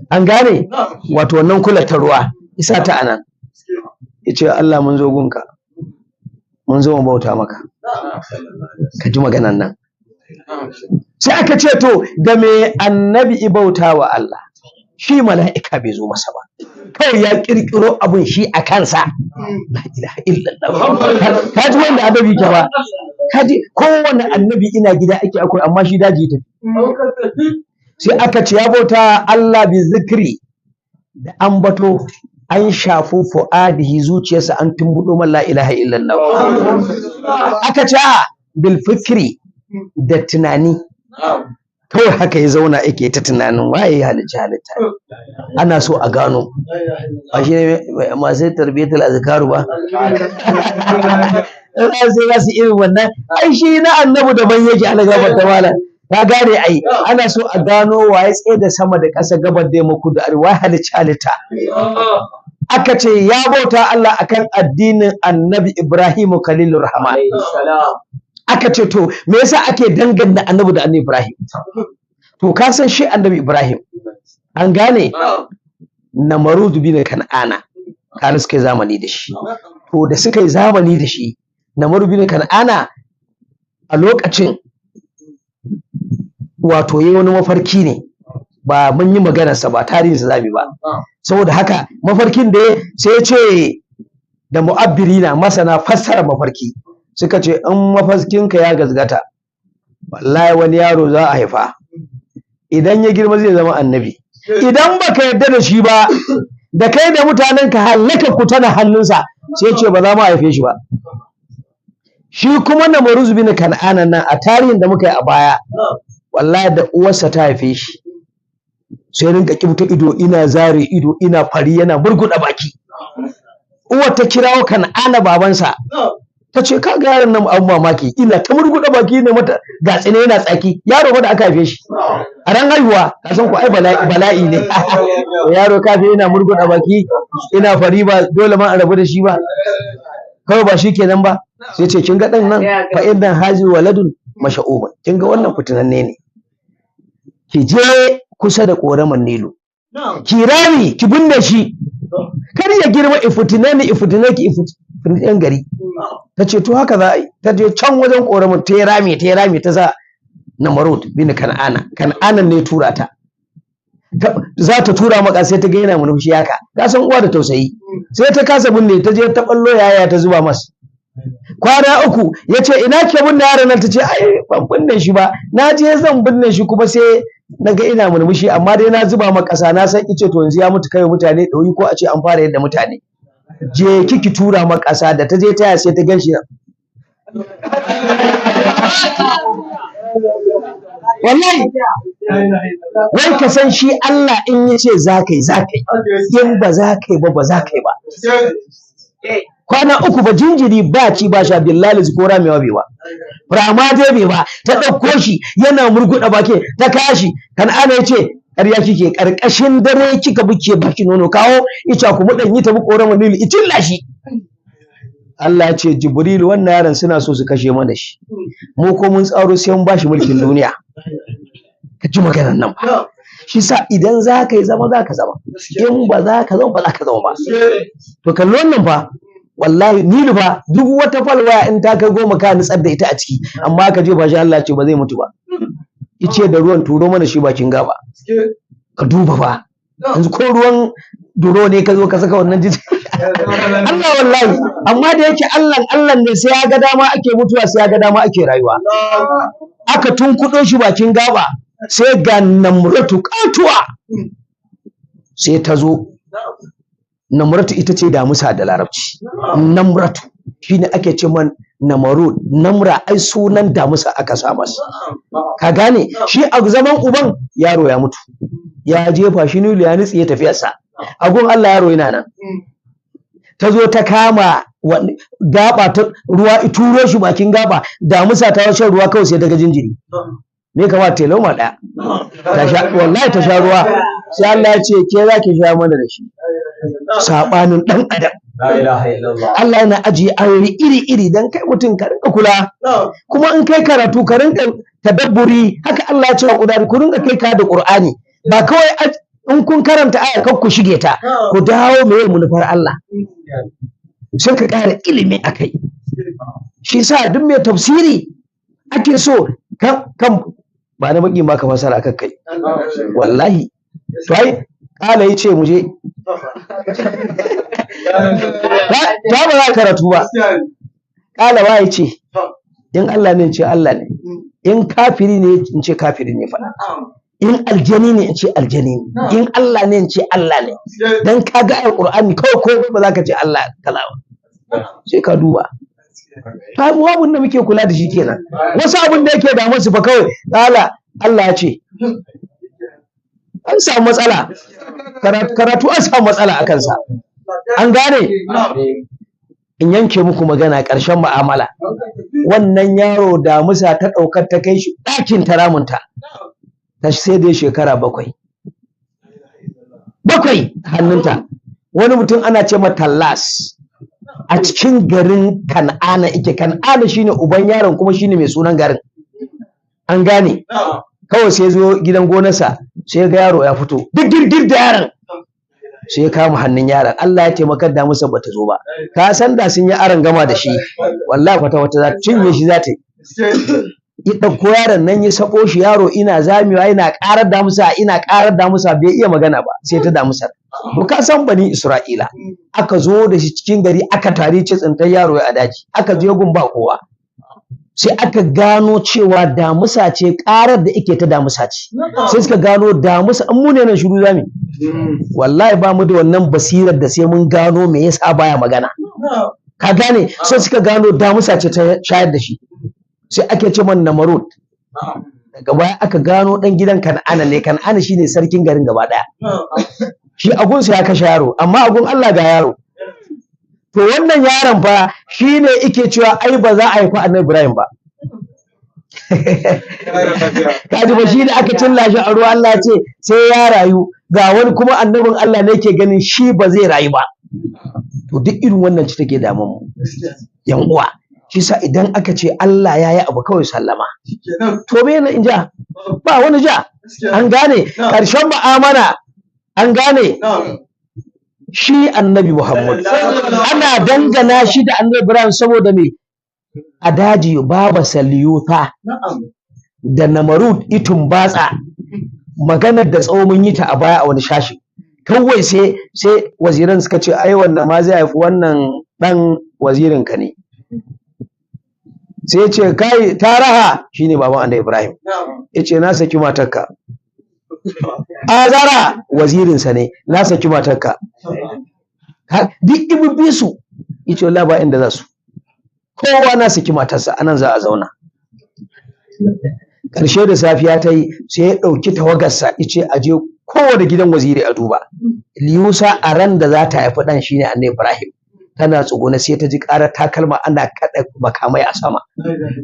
[SPEAKER 1] an gane wato wannan kula ta ruwa isa ta anan ya ce Allah mun zo gunka mun zo mu bauta maka ka ji maganan nan sai aka ce to da me annabi ibauta wa Allah shi mala'ika bai zo masa ba kawai ya kirkiro abun shi a kansa la ilaha illallah kaji wanda annabi ke ba kaji kowanne annabi ina gida ake akwai amma shi daji ta sai aka ce ya bauta Allah bi zikri da ambato an shafu fu'adihi zuciyarsa an tumbudo man la ilaha illallah aka ce bil fikri da tunani kawai haka ya zauna yake ta tunanin waye ya halicci halitta ana so a gano ba shi ne masu tarbiyyatul azkaru ba sai za su irin wannan ai shi na annabi da ban yake ala gabar ta mala ka gane ai ana so a gano waye tsaye da sama da ƙasa gabar da yamma kudu arewa waye halicci halitta aka ce ya bauta Allah akan addinin annabi Ibrahim Khalilur Rahman aka ce to me yasa ake danganta annabi da annabi Ibrahim to ka san shi annabi Ibrahim an gane Namrud bin Kan'ana kana suka yi zamani da shi to da suka yi zamani da shi Namrud bin Kan'ana a lokacin wato yayi wani mafarki ne ba mun yi maganar sa ba tarihin sa zabi ba saboda haka mafarkin da sai ya ce da mu'abbirina masana fassara mafarki suka ce in mafarkinka ya gazgata wallahi wani yaro za a haifa idan ya girma zai zama annabi idan baka yarda da shi ba da kai da mutanen ka halaka ku tana hannunsa sai ce ba za mu haife shi ba. Shi kuma Namrud bin Kan'ana nan a tarihin da muka yi a baya wallahi da uwarsa ta haife shi sai rinka kibta ido ina zare ido ina fari yana burguda baki. Uwar ta kirawo Kan'ana babansa ta ce ka ga yaron nan abu mamaki ina ta murguda baki ne mata ga tsine yana tsaki. Yaro ba da aka haife shi a ran haihuwa ka san ku ai bala'i ne. Yaro kafe yana murguda baki ina fari ba dole ma a rabu da shi ba kawai ba shi kenan ba. Sai ce kin ga dan nan fa inna hazi waladun masha'uban, kin ga wannan fitinanne ne, ki je kusa da koraman Nilu ki rami ki binne shi kar ya girma ifitinani ifitinaki ifitinan gari. Ta ce to haka za a yi. Ta je can wajen koraman ta yi rami ta za Namrud bin Kan'ana ne tura ta za ta tura maka sai ta ga yana murmushi haka ka san uwa da tausayi sai ta kasa binne ta je ta ballo yaya ta zuba masa. Kwana uku ya ce ina ke binne yaron nan? Ta ce ai ban binne shi ba, na je zan binne shi kuma sai na ga ina murmushi amma dai na zuba maka ƙasa na san ice to yanzu ya mutu kai mutane ɗauyi ko a ce an fara yadda mutane. Je kiki tura maka ƙasa. Da ta je taya sai ta gan shi wallahi wai ka san shi Allah in ya ce za ka yi in ba za ka yi ba za ka yi ba. Kwana uku ba jinjiri ba ci ba sha billahi ko ramewa bai ba rama dai bai ba. Ta ɗauko shi yana murguɗa baki ta kashi. Kan'ana ya ce ƙarya kike ƙarƙashin dare kika buke baki nono kawo ica ku mu dan yi ta bu koran Nilu itilla shi. Allah ya ce Jibril wannan yaron suna so su kashe mana shi mu ko mun tsaro sai mun bashi mulkin duniya. Ka ji maganar nan ba. Shi sa idan za ka yi zama za ka zama in ba za ka zama ba za ka zama ba. To kallon wannan fa wallahi Nilu fa duk wata falwaya in ta kai 10 ka nutsar da ita a ciki amma ka je ba shi Allah ce ba zai mutu ba. Ice da ruwan turo mana shi bakin gaba. Ka duba fa yanzu ko ruwan duro ne ka zo ka saka wannan jiji Allah wallahi. Amma da yake Allah ne sai ya ga dama ake mutuwa sai ya ga dama ake rayuwa. Aka tunkuɗo shi bakin gaba sai ga Namratu katuwa sai ta zo. Namratu ita ce damusa da larabci. Namratu shine ake ce man Namrud. Namra ai sunan damusa aka sa masa. Ka gane shi a zaman uban yaro ya mutu ya jefa shi Nilu ya nutse ya tafiyarsa. A gun Allah yaro yana nan. Ta zo ta kama gaba ta ruwa ituro shi bakin gaba damusa ta shan ruwa kawai sai daga jinjiri. Me kamata ta lauma ɗaya wallahi ta sha ruwa sai Allah ya ce ke za ki sha mana da shi. Saɓanin ɗan adam Allah yana ajiye ayoyi iri-iri don kai mutum ka rinka kula kuma in kai karatu ka rinka tadabburi. Haka Allah ya ce wa ƙudari ku rinka kai ka da Qur'ani ba kawai in kun karanta aya kar ku shige ta ku dawo mai munufar Allah sai ka ƙara ilimi akai. Shi sa duk mai tafsiri ake so kan ba na baki ba ka fasara akan kai wallahi. To ai kala yace mu je ta ba za karatu ba. Kala ba yace in Allah ne in ce Allah ne, in kafiri ne in ce kafiri ne fa, in aljani ne in ce aljani ne, in Allah ne in ce Allah ne. Dan kaga alqur'ani kawai ko ba za ka ce Allah kaza ba sai ka duba. Ta mu abun da muke kula da shi kenan. Wasu abun da yake da musu fa kawai Allah ya ce an samu matsala karatu an samu matsala a kansa. An gane. In yanke muku magana ƙarshen mu'amala wannan yaro damusa ta ɗaukar ta kai shi ɗakin taramunta ta sai dai shekara 7 hannunta. Wani mutum ana ce mata Tallas a cikin garin Kan'ana ike. Kan'ana shine uban yaron kuma shine mai sunan garin. An gane. Kawai sai zo gidan gonarsa sai ga yaro ya fito duk girgir da yaron sai ya kama hannun yaron. Allah ya taimaka da musa bata zo ba. Ka san da sun yi aron gama da shi wallahi wata za ta cinye shi za ta yi. Ya ɗauko yaron nan ya sako shi yaro ina zamewa ina ƙarar da musa bai iya magana ba sai ta damusar. To ka san bani Isra'ila aka zo da shi cikin gari aka tare ce tsintar yaro ya daji aka je gun ba kowa sai aka gano cewa damusa ce ƙarar da ike ta damusa ce. Sai suka gano damusa an mune nan shiru zami wallahi ba mu da wannan basirar da sai mun gano me yasa baya magana. ka gane sai suka gano damusa ce ta shayar da shi sai ake ce man Namarud. Daga baya aka gano dan gidan Kan'ana ne, Kan'ana shine sarkin garin gaba daya. Shi agunsa ya kashe yaro amma agun Allah ga yaro. To wannan yaron fa shine yake cewa ai ba za a haifi Annabi Ibrahim ba. Kaji ba shine aka cilla shi a ruwa, Allah ce sai ya rayu, ga wani kuma annabin Allah ne yake ganin shi ba zai rayu ba. To duk irin wannan ci take damun mu yan uwa. Shi sa idan aka ce Allah ya yi abu kawai sallama. To me in ja? Ba wani ja. An gane ƙarshen mu'amala, an gane shi Annabi Muhammad ana dangana shi da Annabi Ibrahim saboda me? A daji baba Saliyuta da Namarud itun batsa, maganar da tsawo mun yi ta a baya a wani shashi. Kawai sai waziran suka ce ai wanda ma zai haifi wannan dan wazirin ka ne. Sai ce kai Taraha shine baban Annabi Ibrahim. Yace na saki matarka. Azara wazirinsa ne, na saki matarka. Duk ibibbi su yace wallahi ba inda za su. Kowa na saki matarsa, anan za a zauna. Ƙarshe da safiya ta yi sai ya ɗauki tawagarsa yace aje kowane gidan waziri a duba. Liyusa a ran da za ta haifi ɗan shine Annabi Ibrahim. Tana tsuguna sai ta ji ƙarar takalma ana kaɗa makamai a sama.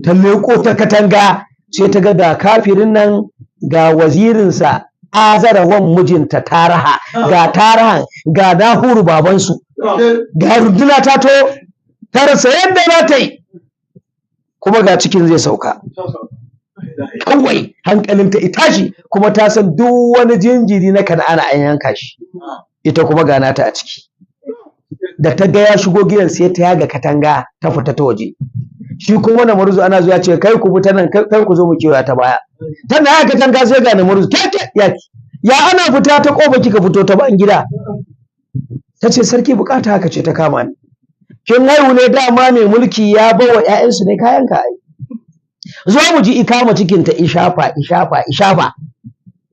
[SPEAKER 1] Ta leƙo ta katanga sai ta ga da kafirin nan ga wazirinsa Azara wan mijinta Taraha, ga Tarahan ga Nahuru babansu, ga runduna ta to ta rasa yadda za ta yi, kuma ga cikin zai sauka. Kawai hankalinta itashi, kuma ta san duk wani jinjiri na Kan'ana an yanka shi, ita kuma ga nata a ciki. Da ta ga ya shigo gidan sai ta yaga katanga ta fita ta waje. Shi kuma Namarud ana zuwa ce kai ku fita nan, kai ku zo mu kewa ta baya. Tana yaga katanga sai ga Namarud ya ana fita ta kofa kika fito ta ban gida. Ta ce sarki bukata haka ce ta kama ni. Kin haihu ne dama mai mulki ya bawa ƴaƴansu ne kayan ka ai. Zo mu ji ikama cikin ta ishafa.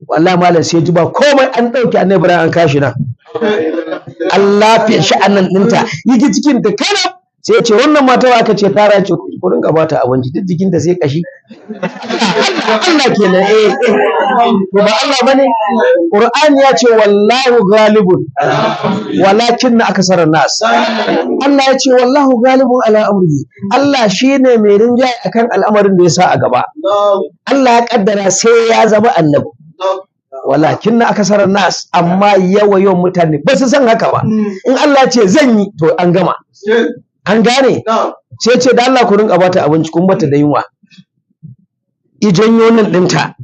[SPEAKER 1] Wallahi malam sai ji ba komai an dauke Annabi Ibrahim an kashi nan. Allah fiye sha'anan ɗinta yake cikin ta kana sai ya ce wannan mata aka ce Tara ce ku rinka bata abinci duk jikin ta sai kashi. Allah kenan to ba Allah bane. Qur'ani ya ce wallahu ghalibun walakinna aksaran nas. Allah ya ce wallahu ghalibun ala amrihi. Allah shine mai rinjaye akan al'amarin da ya sa a gaba. Allah ya kaddara sai ya zama annabi. Walakin na akasarar nas, amma yawan mutane ba su san haka ba. In Allah ce zan yi to an gama. An gane sai ce da Allah ku rinka bata abinci kun bata da yunwa. I janyo nan ɗinta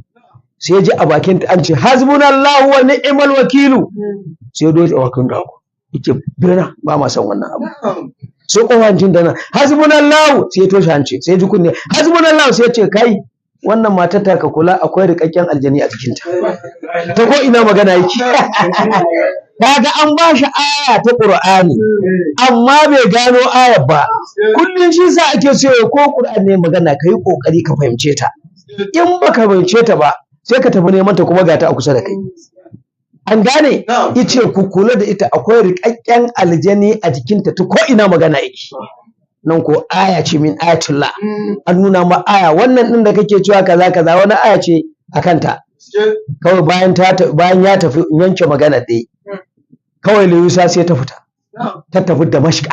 [SPEAKER 1] sai ji a bakin ta an ce hasbunallahu wa ni'mal wakilu. Sai dole a wakin da ku yake birna ba ma san wannan abu. Sai kowancin da nan hasbunallahu sai toshe hanci sai ji kunne hasbunallahu sai ce kai wannan matar ta ka kula akwai rikakken aljani a cikinta. Ta ko ina magana yake. Kaga an ba shi aya ta Qur'ani amma bai gano ayar ba. Kullum shi sa ake so ko Qur'ani ne magana kai kokari ka fahimce ta. In baka fahimce ta ba sai ka tafi neman ta kuma ga ta a kusa da kai. An gane yace ku kula da ita akwai rikakken aljani a jikinta ta ko ina magana yake. Nan ko aya ce min ayatullah, an nuna ma aya wannan din da kake cewa kaza wani aya ce a kanta. Kawai bayan ya tafi yanke magana dai kawai Liyusa sai ta fita ta tafi Damashqa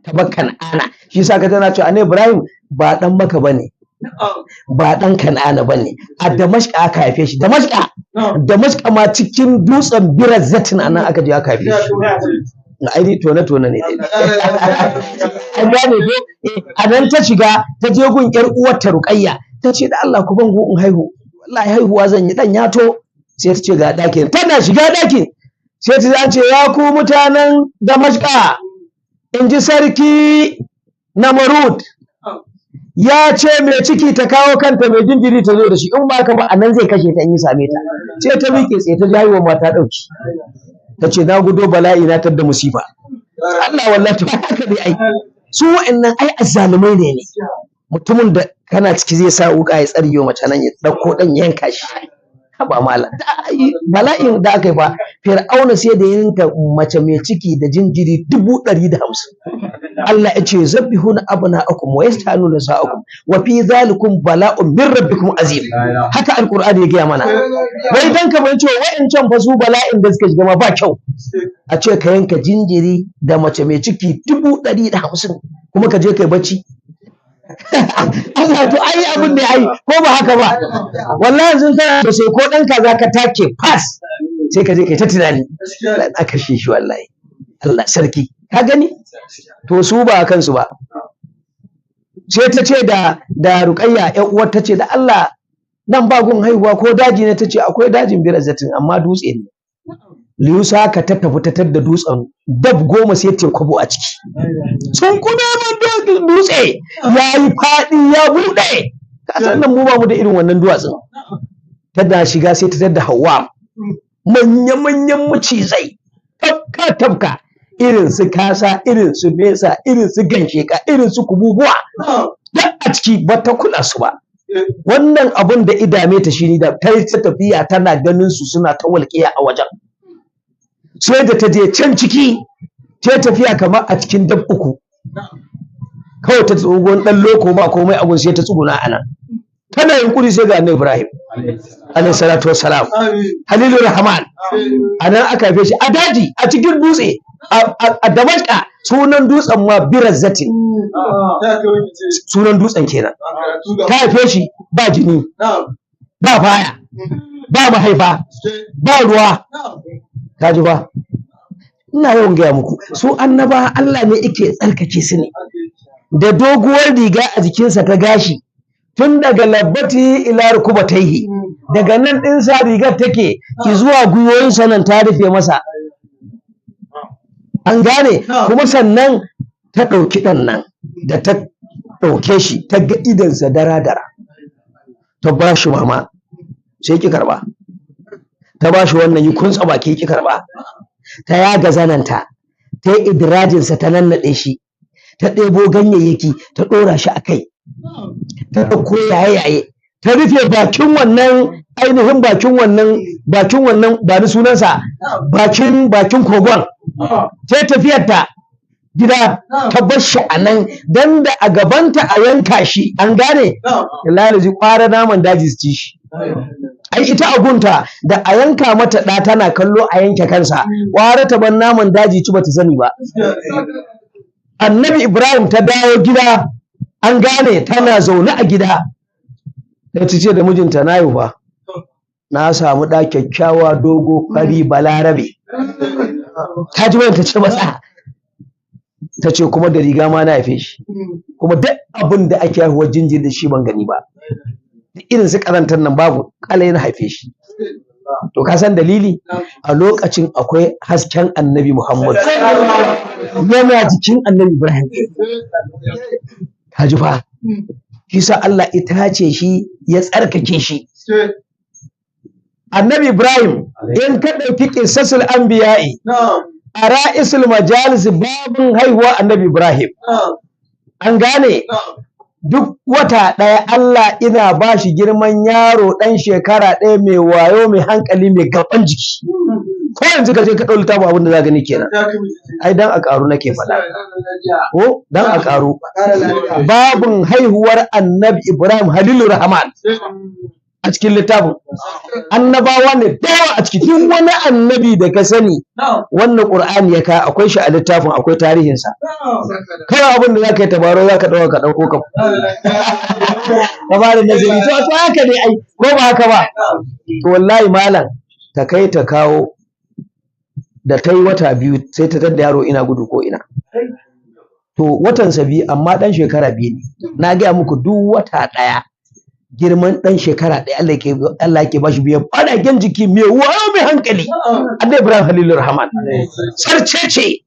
[SPEAKER 1] ta bar Kan'ana. Shi yasa ka tana cewa Annabi Ibrahim ba dan Makka bane ba dan Kan'ana bane, a Damashqa aka haife shi. Damashqa ma cikin dutsen Birazzatin anan aka je aka haife shi. Ai tone ne an gane ko a nan ta shiga ta je gun ƴar uwarta Ruqayya ta ce da Allah ku ban in haihu, wallahi haihuwa zan yi dan yato. Sai ta ce ga ɗakin, tana shiga ɗakin sai ta ce ya ku mutanen Damashqa, in ji sarki Namarud ya ce mai ciki ta kawo kanta mai jinjiri ta zo da shi, in ba ka ba a nan zai kashe ta in yi same ta. Sai ta miƙe tsaye ta ji haihuwa mata ɗauki. Ta ce na gudo bala'i na tadda musifa. Allah wallahi to haka ne ai. Su wa'annan ai azzalumai ne. Mutumin da kana ciki zai sa wuka ya tsariyo mace nan ya dauko dan yanka shi. Haba mala. Bala'in da aka yi fa Fir'auna sai da yanka mace mai ciki da jinjiri 150. Allah ya ce zabbihuna abna'akum wa yastanuna sa'akum wa fi zalikum bala'un min rabbikum azim. Haka alqur'ani ya gaya mana. Wai dan ka bai ce wa'ancan fa su bala'in da suka shiga ma ba kyau. A ce ka yanka jinjiri da mace mai ciki 150 kuma ka je kai bacci. Allah to ai abin da ai ko ba haka ba. Wallahi yanzu kana da sai ko dan kaza ka take pass sai ka je kai ta tunani. A kashe shi wallahi. Allah sarki. Ka gani? To su ba kansu ba. Sai ta ce da Ruqayya ƴan uwar ta ce da Allah nan ba gun haihuwa ko daji ne, ta ce akwai dajin Birazatin amma dutse ne. Liyusa ka ta tafi ta da dutsen dab 10 sai ta kwabo a ciki. Sun kuma man dutse ya yi faɗi ya buɗe. Ka san nan mu ba mu da irin wannan duwatsun. Tana shiga sai ta tada Hawwa manya-manyan macizai tafka irin su kasa, irin su mesa, irin su gansheka, irin su kububuwa duk a ciki ba ta kula su ba. Wannan abun da idame ta shi da ta yi tafiya tana ganin su suna ta walƙiya a wajen. Sai da ta je can ciki ta tafiya kamar a cikin dab 3 kawai ta tsogon ɗan loko ba komai abun sai ta tsuguna a nan. Tana yunkuri sai ga Annabi Ibrahim alayhi salatu wassalam Halilur Rahman. A nan aka haife shi a daji a cikin dutse a Damashqa. Sunan dutsen ma Birazatin, sunan dutsen kenan. Ta haife shi ba jini ba baya ba mahaifa ba ruwa. Ka ji ba? Ina yawan gaya muku su annaba Allah ne yake tsarkake su ne da doguwar riga a jikinsa ta gashi tun daga labbati ila rukubataihi, daga nan din sa rigar take zuwa gwiwoyinsa nan ta rufe masa. An gane? Kuma sannan ta ɗauki ɗan nan da ta ɗauke shi ta ga idansa dara-dara ta ba shi mama sai ki karɓa, ta ba shi wannan yi kuntsa baki ki karɓa, ta yaga zananta ta yi idirajinsa ta nannaɗe shi, ta ɗebo ganyayyaki ta ɗora shi a kai, ta ɗauko yaye-yaye ta rufe bakin wannan ainihin bakin wannan ba ni sunansa bakin kogon. Sai tafiyarta gida ta bar shi a nan dan da a gabanta a yanka shi. An gane? Lalaji ƙwara naman daji su ci shi. Ai ita agunta da a yanka mata ɗa tana kallo a yanke kansa, ƙwara ta bar naman daji ci bata sani ba. Annabi Ibrahim ta dawo gida, an gane, tana zaune a gida. Ta ce da mijinta na yi ba, na samu ɗa kyakkyawa dogo fari balarabe. Ta ji ta ce masa, ta ce kuma da riga ma na haife shi, kuma duk abin da ake haihuwar jinjiri da shi ban gani ba, irin su karantar nan babu, kalai na haife shi. To ka san dalili? A lokacin akwai hasken Annabi Muhammad yana jikin Annabi Ibrahim. Ka ji fa? Kisa Allah ita ce shi ya tsarkake shi. Annabi Ibrahim in ka ɗauki ƙissasul anbiya'i a ra'isul majalis babin haihuwa Annabi Ibrahim. An gane? Duk wata ɗaya Allah ina ba shi girman yaro ɗan shekara 1 mai wayo mai hankali mai gaban jiki. Ko yanzu ka je ka ɗau littafin abin da za gani kenan. Ai dan a ƙaru nake faɗa. Ko dan a ƙaru. Babin haihuwar Annabi Ibrahim Halilur Rahman. A cikin littafin annabawa ne dawa a ciki, duk wani annabi da ka sani wannan Qur'ani ya ka akwai shi a littafin, akwai tarihinsa. Kawai abin da zaka yi tabaro zaka ɗauko ka fara nazari. To haka ne ai, ko ba haka ba? To wallahi malam ta kai ta kawo da ta yi wata 2 sai ta tadda yaro ina gudu ko ina. To watansa 2 amma ɗan shekara 2 ne. Na gaya muku duk wata ɗaya girman ɗan shekara 1 Allah yake bashi biyan fadagen jiki mai wayo mai hankali. Annabi Ibrahim Halilur Rahman sarcece.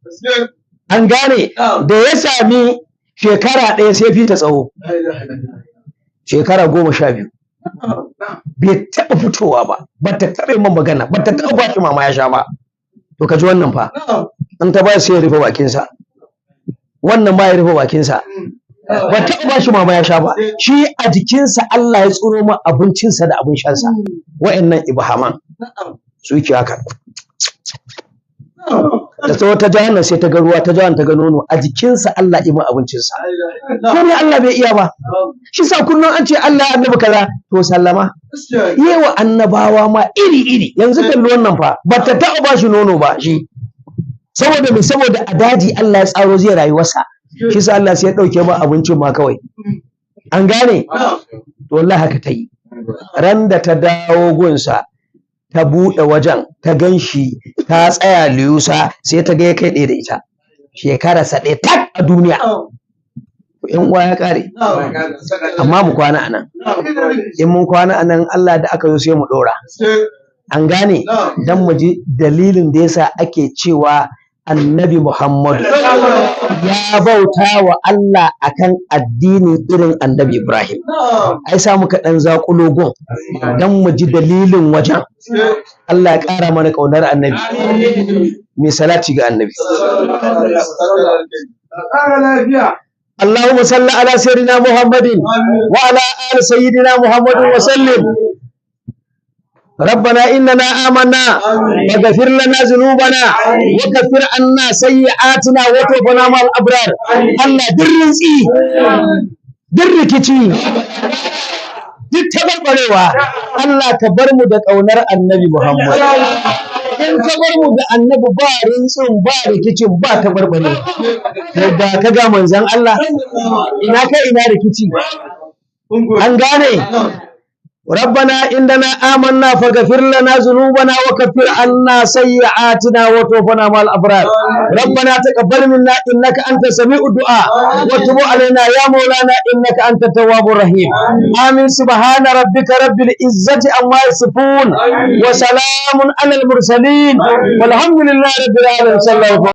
[SPEAKER 1] An gane? Da ya sami shekara 1 sai fita tsawo, shekara 12 bai taɓa fitowa ba ta taɓa yin magana, ba ta taɓa bashi mama ya sha ba. To ka ji wannan fa, an ta ba sai ya rufe bakinsa, wannan ma ya rufe bakinsa. Ba taɓa ba shi mama ya sha ba, shi a jikinsa Allah ya tsoro ma abincinsa da abin shansa. Wa'annan ibhaman su ke haka da tsawo ta jahannan sai ta ga ruwa, ta jahan ta ga nono a jikinsa Allah ima abincinsa. Ko ne Allah bai iya ba. Shi sa kullum an ce Allah ya annabi kaza to sallama. Yewa annabawa ma iri-iri. Yanzu kalli wannan fa ba ta taɓa ba shi nono ba shi. Saboda me? Saboda a daji Allah ya tsaro zai rayuwarsa. Shi sa Allah sai ya ɗauke ma abincin ma kawai. An gane? To wallahi haka ta yi. Ran da ta dawo gunsa ta buɗe wajen ta gan shi ta tsaya liyusa sai ta ga ya kai ɗaya da ita. Shekararsa ɗaya tak a duniya. In uwa ya ƙare. Amma mu kwana a nan. In mun kwana a nan Allah da aka zo sai mu ɗora. An gane? Dan mu ji dalilin da yasa ake cewa Annabi Muhammadu ya bauta wa Allah akan addini irin Annabi Ibrahim. Ai sa muka ɗan zaƙulo gun dan mu ji dalilin wajen. Allah ya ƙara mana ƙaunar Annabi. Mai salati ga Annabi. اللهم صل على سيدنا محمد وعلى آل سيدنا محمد وسلم. ربنا إننا آمنا فاغفر لنا ذنوبنا وكفر عنا سيئاتنا وتوفنا مع الأبرار. الله درنسي دركتي duk tabarbarewa Allah ka bar mu da ƙaunar Annabi Muhammad. In ka bar mu da Annabi ba rintsin ba rikicin ba tabarbare. Da ka ga manzon Allah ina ka ina rikici. An gane? ربنا إننا آمنا فاغفر لنا ذنوبنا وكفر عنا سيئاتنا وتوفنا مع الأبرار. ربنا تقبل منا إنك أنت سميع الدعاء وتب علينا يا مولانا إنك أنت التواب الرحيم. آمين. سبحان ربك رب العزة عما يصفون وسلام على المرسلين والحمد لله رب العالمين.